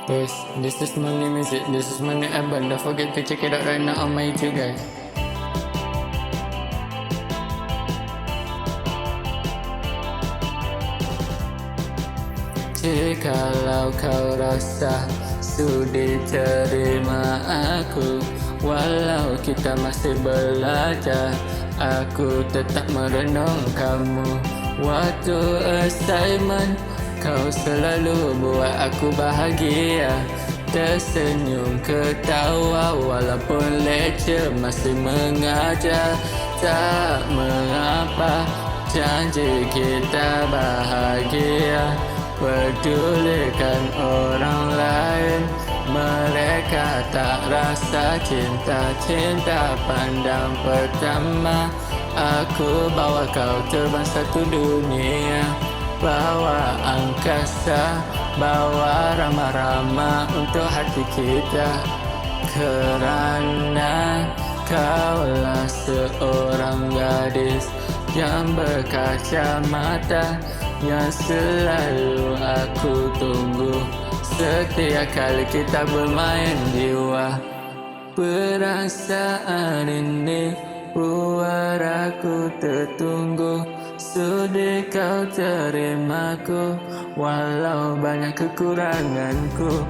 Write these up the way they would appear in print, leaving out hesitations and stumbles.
Yes, this is my new music, this is my new album. Don't forget to check it out right now on my YouTube, guys. Jikalau kau rasa sudi terima aku, walau kita masih belajar, aku tetap merenung kamu. Waktu assignment kau selalu buat aku bahagia, tersenyum ketawa walaupun lecture masih mengajar. Tak mengapa, janji kita bahagia, pedulikan orang lain. Mereka tak rasa cinta pandang pertama. Aku bawa kau terbang satu dunia, bawa angkasa, bawa ramah-ramah untuk hati kita. Kerana kaulah seorang gadis yang berkacamata, yang selalu aku tunggu setiap kali kita bermain jiwa. Perasaan ini buat aku tertunggu, sudi kau terimaku walau banyak kekuranganku.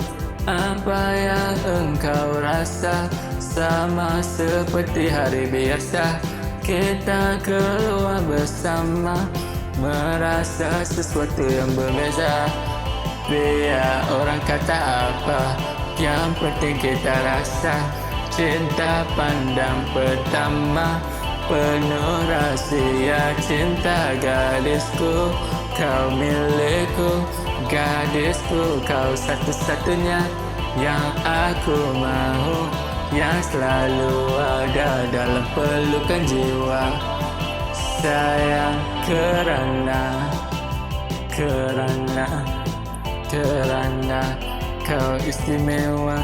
Apa yang engkau rasa sama seperti hari biasa, kita keluar bersama, merasa sesuatu yang berbeza. Biar orang kata apa, yang penting kita rasa cinta pandang pertama, penuh rahsia cinta. Gadisku, kau milikku, gadisku, kau satu-satunya yang aku mahu, yang selalu ada dalam pelukan jiwa. Sayang, kerana kau istimewa.